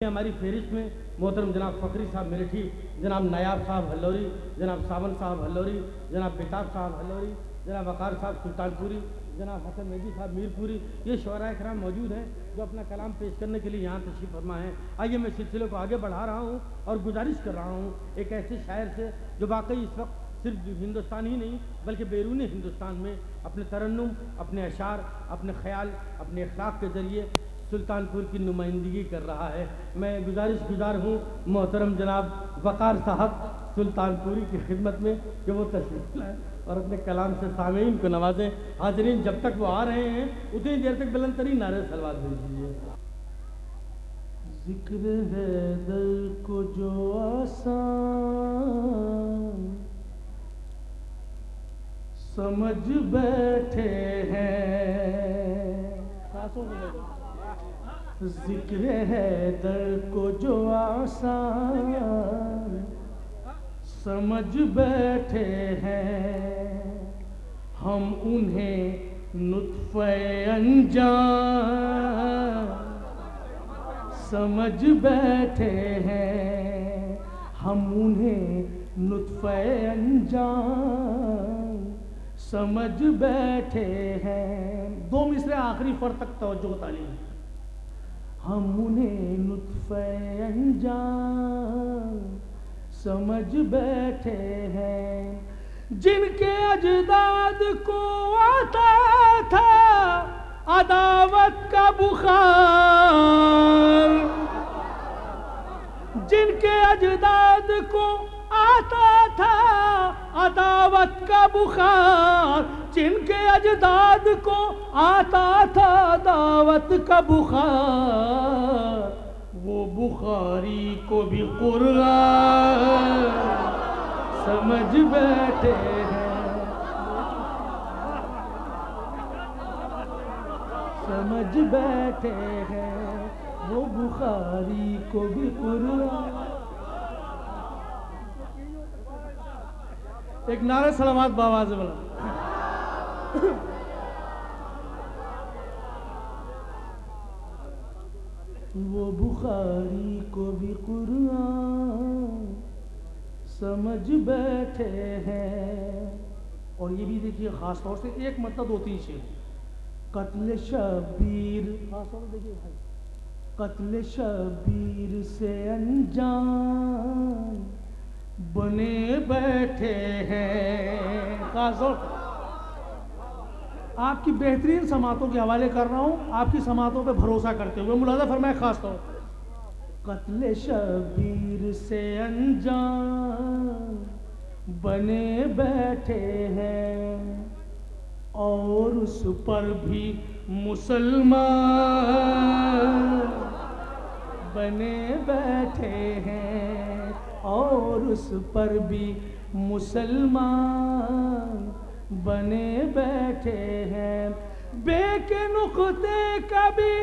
ہماری فہرست میں محترم جناب فخری صاحب میرٹھی، جناب نایاب صاحب ہلوری، جناب ساون صاحب ہلوری، جناب بیتاب صاحب ہلوری، جناب وقار صاحب سلطان پوری، جناب حسن مہدی صاحب میر پوری، یہ شعراء کرام موجود ہیں جو اپنا کلام پیش کرنے کے لیے یہاں تشریف فرما ہیں۔ آئیے میں سلسلے کو آگے بڑھا رہا ہوں اور گزارش کر رہا ہوں ایک ایسے شاعر سے جو واقعی اس وقت صرف ہندوستان ہی نہیں بلکہ بیرون ہندوستان میں اپنے ترنم، اپنے اشعار، اپنے خیال، اپنے اخلاق کے ذریعے سلطان پور کی نمائندگی کر رہا ہے۔ میں گزارش گزار ہوں محترم جناب وقار صاحب سلطان پوری کی خدمت میں کہ وہ تشریف لائیں اور اپنے کلام سے سامعین کو نوازیں۔ حاضرین جب تک وہ آ رہے ہیں اتنی دیر تک بلند ترین نعرے صلوات بھیج دیجیے۔ ذکر حیدر کو جو آسان سمجھ بیٹھے ہیں، ذکر حیدر کو جو آسان سمجھ بیٹھے ہیں، ہم انہیں نطفہ انجان سمجھ بیٹھے ہیں، ہم انہیں نطفہ انجان سمجھ بیٹھے ہیں۔ دو مصرے آخری فر تک توجہ تعلیم۔ ہم انہیں نطفہ انجان سمجھ بیٹھے ہیں، جن کے اجداد کو آتا تھا عداوت کا بخار، جن کے اجداد کو آتا تھا عداوت کا بخار، جن کے اجداد کو آتا تھا عداوت کا بخار، وہ بخاری کو بھی قرآن سمجھ بیٹھے ہیں، سمجھ بیٹھے ہیں، وہ بخاری کو بھی قرآن۔ ایک نعرہ سلامات باواز بلا۔ وہ بخاری کو بھی قرآن سمجھ بیٹھے ہیں۔ اور یہ بھی دیکھیے خاص طور سے ایک مطلب دو تین شعر، قتل شبیر، خاص طور سے دیکھیے بھائی، قتل شبیر سے انجان بنے بیٹھے ہیں۔ خاص طور آپ کی بہترین سماعتوں کے حوالے کر رہا ہوں، آپ کی سماعتوں پہ بھروسہ کرتے ہوئے ملاحظہ فرمائے خاص طور قتل شبیر سے انجان بنے بیٹھے ہیں، اور اس پر بھی مسلمان بنے بیٹھے ہیں، اور اس پر بھی مسلمان بنے بیٹھے ہیں، بے کے نقطے کا بھی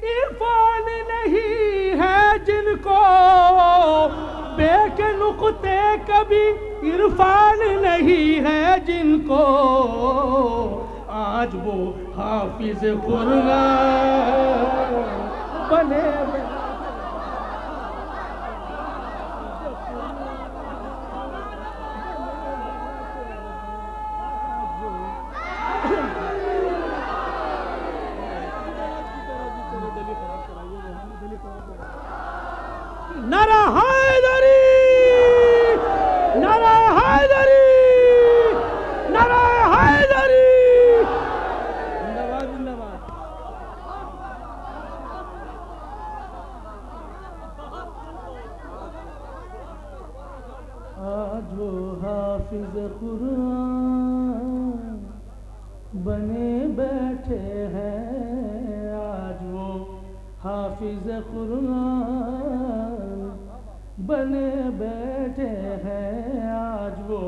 عرفان نہیں ہے جن کو، بے کے نقطے کا بھی عرفان نہیں ہے جن کو، آج وہ حافظ قرآن بنے بیٹھے۔ نعرہ حیدری، نعرہ حیدری، نعرہ حیدری، زندہ باد زندہ باد۔ آج وہ حافظ قرآن بنے بیٹھے ہیں، آج وہ حافظ قرآن بنے بیٹھے ہیں، آج وہ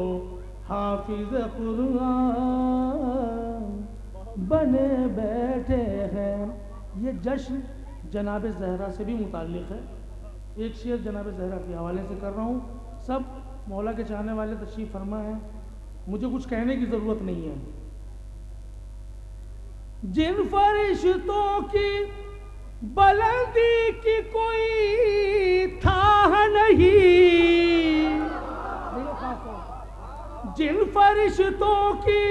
حافظ قرآن بنے بیٹھے ہیں۔ یہ جشن جناب زہرا سے بھی متعلق ہے، ایک شعر جناب زہرا کے حوالے سے کر رہا ہوں۔ سب مولا کے چاہنے والے تشریف فرما ہیں، مجھے کچھ کہنے کی ضرورت نہیں ہے۔ جن فرشتوں کی بلندی کی کوئی تھا نہیں، جن فرشتوں کی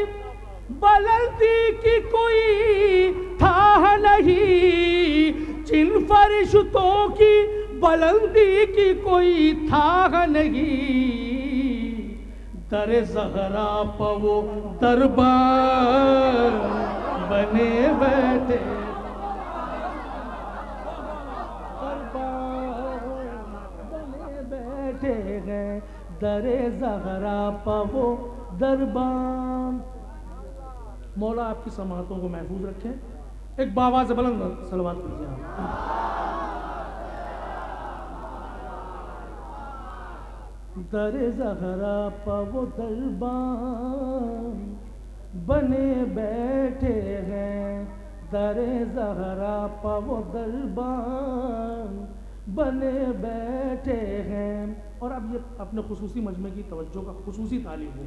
بلندی کی کوئی تھا نہیں، جن فرشتوں کی بلندی کی کوئی تھا نہیں، در زہرا پہ وہ دربار بنے بیٹھے، ہیں در زہرا پہ وہ دربان۔ مولا آپ کی سماعتوں کو محفوظ رکھیں۔ ایک باواز بلند صلوات پڑھیے آپ۔ در زہرا پہ وہ دربان بنے بیٹھے ہیں، در زہرا پہ وہ دربان بنے بیٹھے ہیں۔ اور اب یہ اپنے خصوصی مجمع کی توجہ کا خصوصی تعلیم ہے،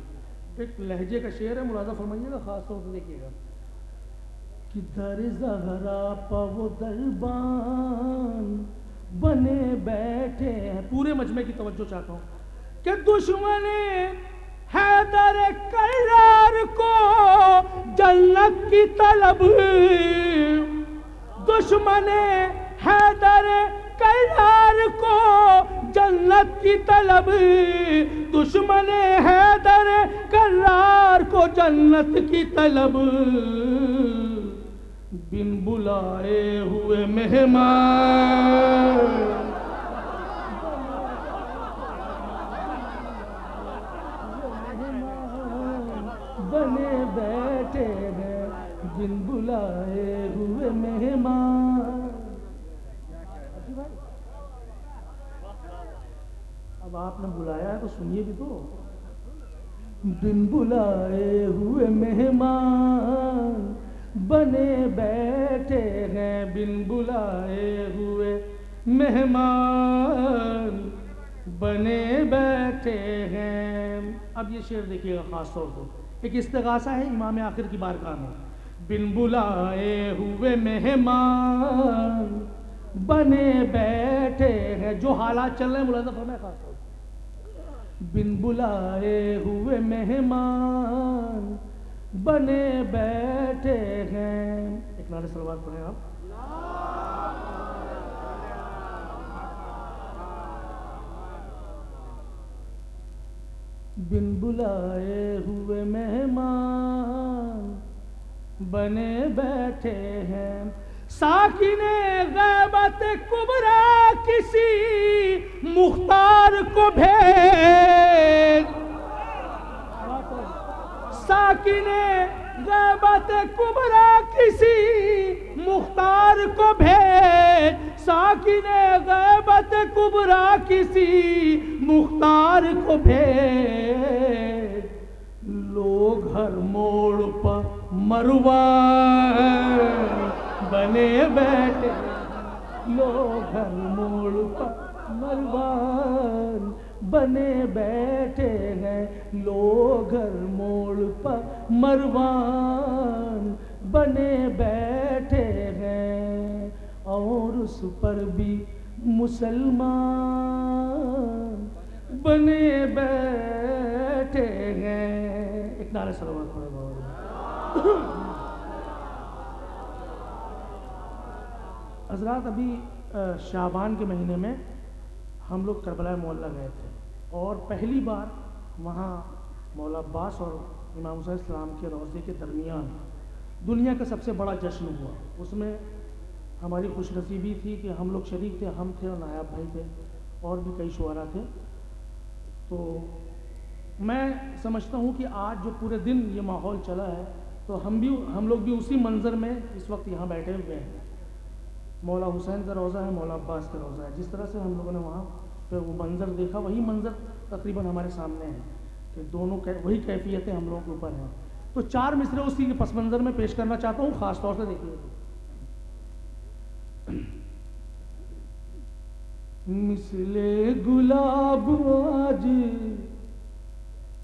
ایک لہجے کا شعر ہے، ملاحظہ فرمائیے گا، خاص طور سے دیکھیے گا کہ در زہرا پہ وہ دربان بنے بیٹھے ہیں، پورے مجمع کی توجہ چاہتا ہوں کہ دشمن حیدر کرار کو جنت کی طلب، دشمن حیدر کرار کو جنت کی طلب، دشمن حیدر کرار کو جنت کی طلب، بن بلائے ہوئے مہمان بنے بیٹھے ہیں، بن بلائے ہوئے مہمان۔ اب آپ نے بلایا ہے تو سنیے بھی تو، بن بلائے ہوئے مہمان بنے بیٹھے ہیں، بن بلائے ہوئے مہمان بنے بیٹھے ہیں۔ اب یہ شعر دیکھیے گا خاص طور سے، ایک استغاثہ ہے امام آخر کی بارگاہ میں، بن بلائے ہوئے مہمان بنے بیٹھے ہیں، جو حالات چل رہے ہیں ملاحظہ فرمائے خاص طور سے، بن بلائے ہوئے مہمان بنے بیٹھے ہیں۔ ایک نعرہ صلوات پڑھیں آپ۔ بن بلائے ہوئے مہمان بنے بیٹھے ہیں، ساکن غیبت کبریٰ کسی مختار کو بھیج، ساکن غیبت کبریٰ کسی مختار کو بھیج، ساکن غیبت کبریٰ کسی مختار کو بھیج، لوگ ہر موڑ پر مروان بنے بیٹھے، لوگ ہر موڑ پر مروان بنے بیٹھے ہیں، لوگ ہر موڑ پر مروان بنے بیٹھے ہیں، اور اس پر بھی مسلمان بنے بیٹھے ہیں۔ ایک نعرہ صلوات پڑھیں۔ حضرات ابھی شعبان کے مہینے میں ہم لوگ کربلا معلیٰ گئے تھے، اور پہلی بار وہاں مولا عباس اور امام حسین السلام کے روضے کے درمیان دنیا کا سب سے بڑا جشن ہوا۔ اس میں ہماری خوش نصیبی تھی کہ ہم لوگ شریک تھے، ہم تھے اور نایاب بھائی تھے اور بھی کئی شعراء تھے۔ تو میں سمجھتا ہوں کہ آج جو پورے دن یہ ماحول چلا ہے تو ہم لوگ بھی اسی منظر میں اس وقت یہاں بیٹھے ہوئے ہیں۔ مولا حسین کا روضہ ہے، مولا عباس کا روضہ ہے، جس طرح سے ہم لوگوں نے وہاں پہ وہ منظر دیکھا، وہی منظر تقریباً ہمارے سامنے ہے کہ دونوں وہی کیفیتیں ہم لوگوں کے اوپر ہیں۔ تو چار مصرے اسی کے پس منظر میں پیش کرنا چاہتا ہوں، خاص طور سے دیکھیے۔ مثل گلاب آج،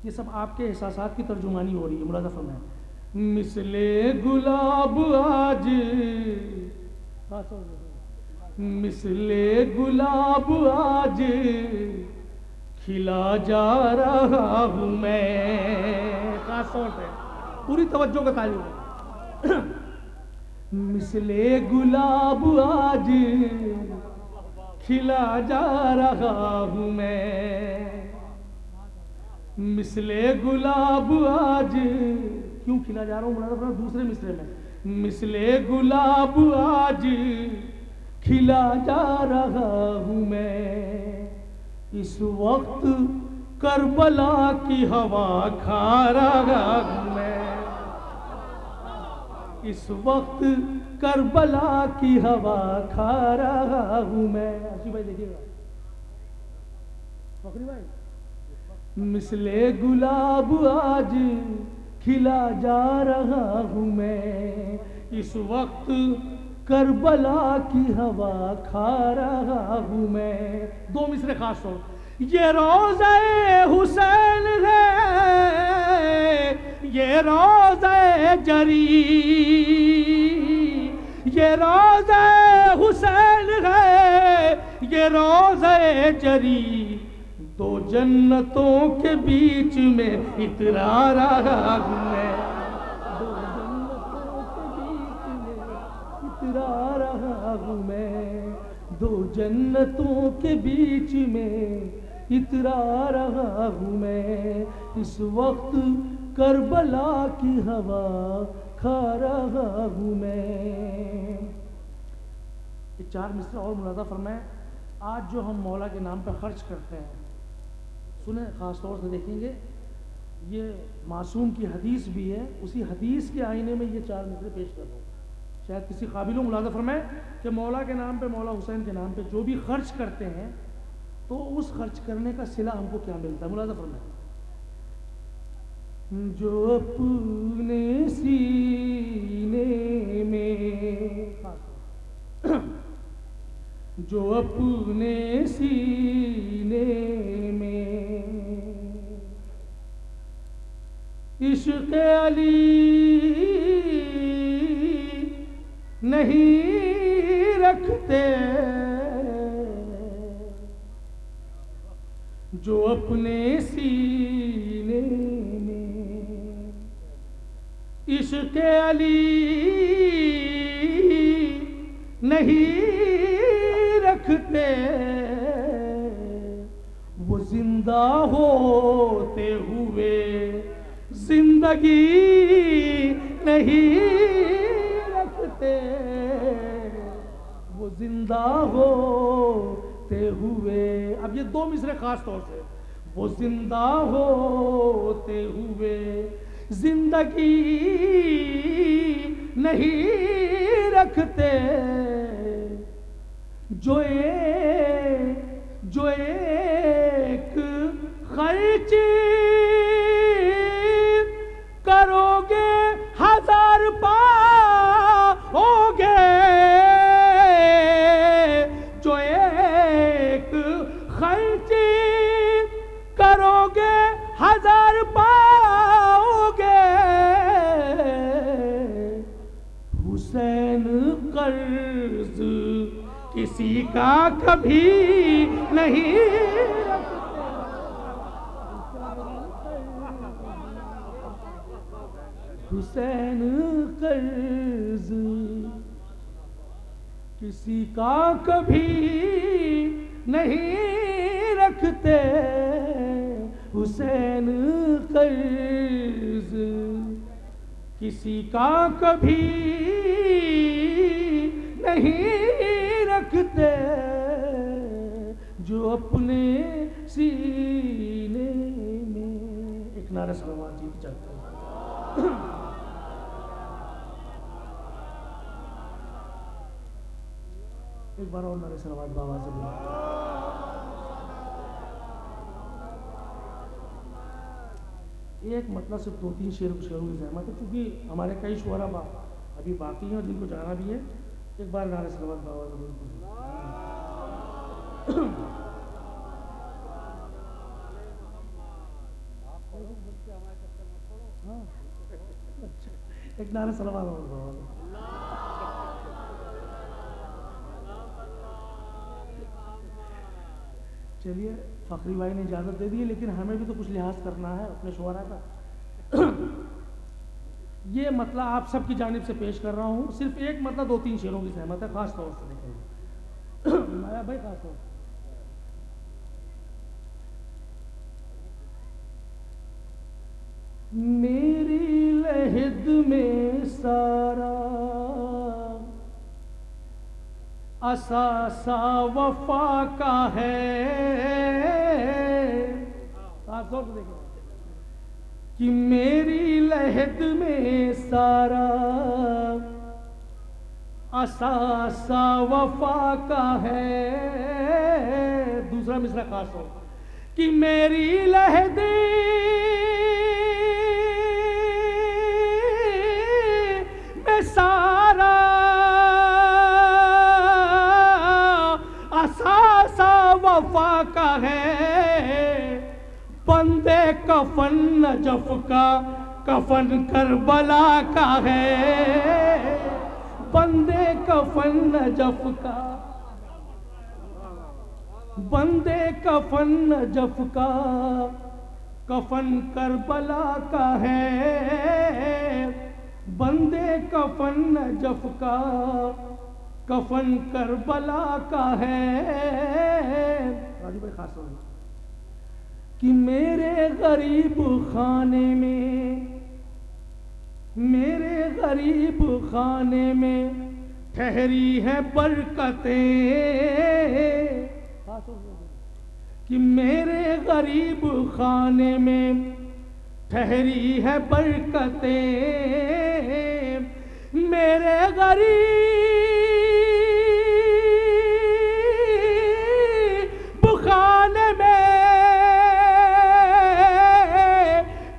یہ سب آپ کے احساسات کی ترجمانی ہو رہی ہے، ملاحظہ فرمائیں۔ مثل گلاب آج، مثل گلاب آج کھلا جا رہا ہوں میں. خاص طور پہ پوری توجہ کا تعلق ہے. مثل گلاب آج کھلا جا رہا ہوں میں. مثل گلاب آج کیوں کھلا جا رہا ہوں؟ مراد دوسرے مصرے میں مثل گلاب آج کھلا جا رہا ہوں میں. اس وقت کربلا کی ہوا کھا رہا ہوں میں. اس وقت کربلا کی ہوا کھا رہا ہوں میں. اچھی بھائی دیکھیے گا فخری بھائی. مثل گلاب آج کھلا جا رہا ہوں میں. اس وقت کربلا کی ہوا کھا رہا ہوں میں. دو مصرے خاص طور. یہ روضہ حسین ہے یہ روضہ جری. یہ روضہ حسین ہے یہ روضہ جری. دو جنتوں کے بیچ میں اترا رہا ہوں میں. دو جنتوں کے بیچ میں اترا رہا ہوں میں. دو جنتوں کے بیچ میں اترا رہا ہوں میں. اس وقت کربلا کی ہوا کھا رہا ہوں میں. یہ چار مصرع اور ملاحظہ فرمائیں. آج جو ہم مولا کے نام پہ خرچ کرتے ہیں سنیں خاص طور سے دیکھیں گے یہ معصوم کی حدیث بھی ہے. اسی حدیث کے آئینے میں یہ چار مصرے پیش کر رہا ہوں. شاید کسی قابل ملاحظہ فرمائیں کہ مولا کے نام پہ مولا حسین کے نام پہ جو بھی خرچ کرتے ہیں تو اس خرچ کرنے کا صلہ ہم کو کیا ملتا ہے. ملاحظہ فرمائیں. جو اپنے سینے میں جو اپنے سینے میں عشق علی نہیں رکھتے جو اپنے سینے میں عشق علی نہیں رکھتے وہ زندہ ہوتے ہوئے زندگی نہیں رکھتے. وہ زندہ ہوتے ہوئے. اب یہ دو مصرے خاص طور سے. وہ زندہ ہوتے ہوئے زندگی نہیں رکھتے. جو ایک خرچ کرو گے ہزار پاؤ گے. جو ایک خرچ کرو گے ہزار پاؤ گے. حسین قرض کسی کا کبھی نہیں حسین قرض کسی کا کبھی نہیں رکھتے. حسین قرض کسی کا کبھی نہیں رکھتے. جو اپنے سینے میں. ایک نعرہ صلوات جیت جاتا ہے. ایک بار اور نعرہ صلوات بابا سے بولا. ایک مطلب صرف دو تین شعروں کی زحمت ہے کیونکہ ہمارے کئی شعراء ابھی باقی ہیں اور جن کو جانا بھی ہے. ایک بار نعرہ صلوات بابا سے بولا. ایک نعرہ صلوات بابا. چلیے فخری بھائی نے اجازت دے دی ہے، لیکن ہمیں بھی تو کچھ لحاظ کرنا ہے اپنے شعراء کا۔ یہ مطلب آپ سب کی جانب سے پیش کر رہا ہوں، صرف ایک مطلب 2-3 شعروں کی سہمت ہے خاص طور سے، دیکھیں مایا بھائی خاص طور سے۔ میری لحد میں سارا اثاثہ وفا کا ہے، خاص طور سے دیکھیں کہ میری لحد میں سارا اثاثہ وفا کا ہے۔ دوسرا مصرع خاص طور کہ میری لحد میں سارا اثاثہ وفا کا ہے، بندے کفن نجف کا کفن کربلا کا ہے، بندے کفن نجف کا بندے کفن نجف کا کفن کربلا کا ہے، بندے کفن نجف کا کفن کربلا کا ہے۔ راجو بھائی خاص طور کہ میرے غریب خانے میں، میرے غریب خانے میں ٹھہری ہے برکتیں، کہ میرے غریب خانے میں ٹھہری ہے برکتیں، میرے غریب خانے میں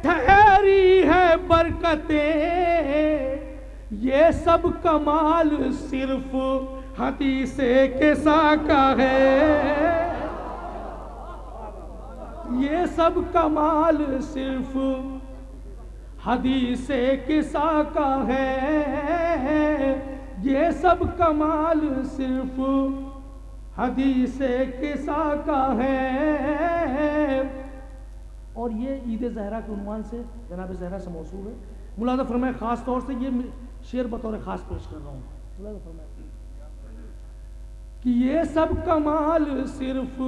ٹھہری ہے برکتیں، یہ سب کمال صرف حدیث کسا کا ہے، یہ سب کمال صرف حدیث کسا کا ہے، یہ سب کمال صرف حدیث کسا کا ہے۔ اور یہ عید زہرا کے عنوان سے جناب زہرا سے موصول ہے۔ ملاحظہ فرمائے خاص طور سے یہ شعر بطور خاص پیش کر رہا ہوں، ملاحظہ فرمائے کہ یہ سب کمال صرف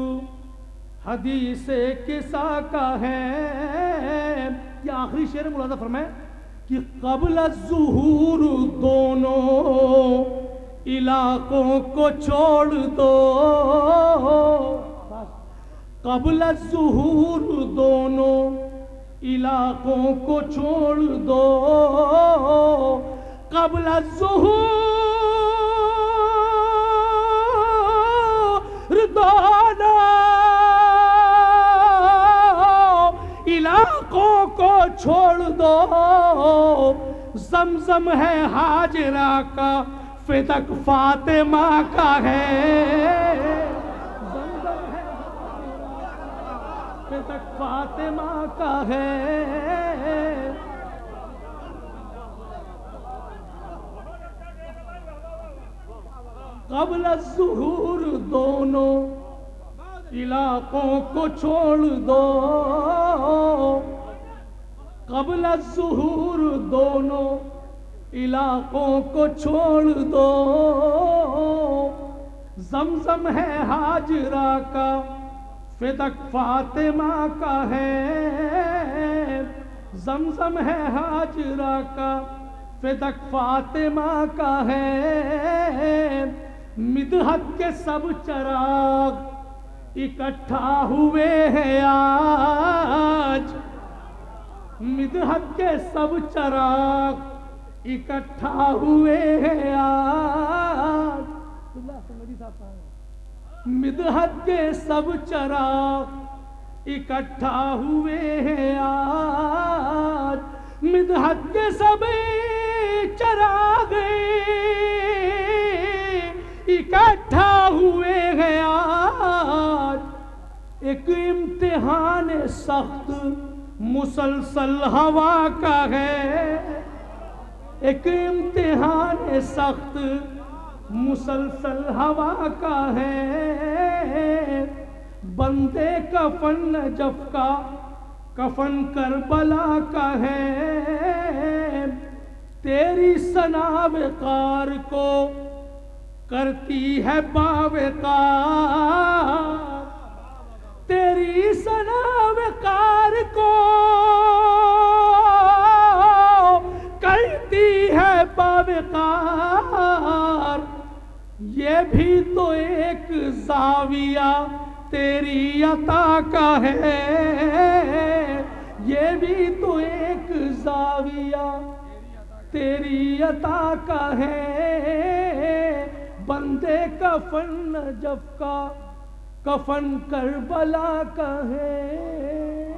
حدیث کسا کا ہے۔ یہ آخری شعر ہے، ملاحظہ فرمائے کہ قبل الظہور دونوں علاقوں کو چھوڑ دو، قبل الظہور دونوں علاقوں کو چھوڑ دو، قبل الظہور دونوں علاقوں کو چھوڑ دو، زمزم ہے ہاجرہ کا فدق فاطمہ کا ہے، زمزم ہے فدق فاطمہ کا ہے۔ قبل الظہور دونوں علاقوں کو چھوڑ دو، قبل الظہور دونوں علاقوں کو چھوڑ دو، زمزم ہے ہاجرہ کا فدق فاطمہ کا ہے، زمزم ہے ہاجرہ کا فدق فاطمہ کا ہے۔ مدحت کے سب چراغ اکٹھا ہوئے ہیں آج، مدحت کے سب چراغ اکٹھا ہوئے ہیں آج، مدحت کے سب چراغ اکٹھا ہوئے ہیں آج، مدحت کے سب چراغ اکٹھا ہوئے ہیں آج، ایک امتحان سخت مسلسل ہوا کا ہے، ایک امتحان سخت مسلسل ہوا کا ہے، بندے کفن نجف کا کفن کربلا کا ہے، تیری ثنا وقار کو کرتی ہے باوقار، تیری ثنا وقار کو کرتی ہے باوقار، یہ بھی تو ایک زاویہ تیری عطا کا ہے، یہ بھی تو ایک زاویہ تیری عطا کا ہے، بندے کفن نجف کا کفن کربلا کا ہے۔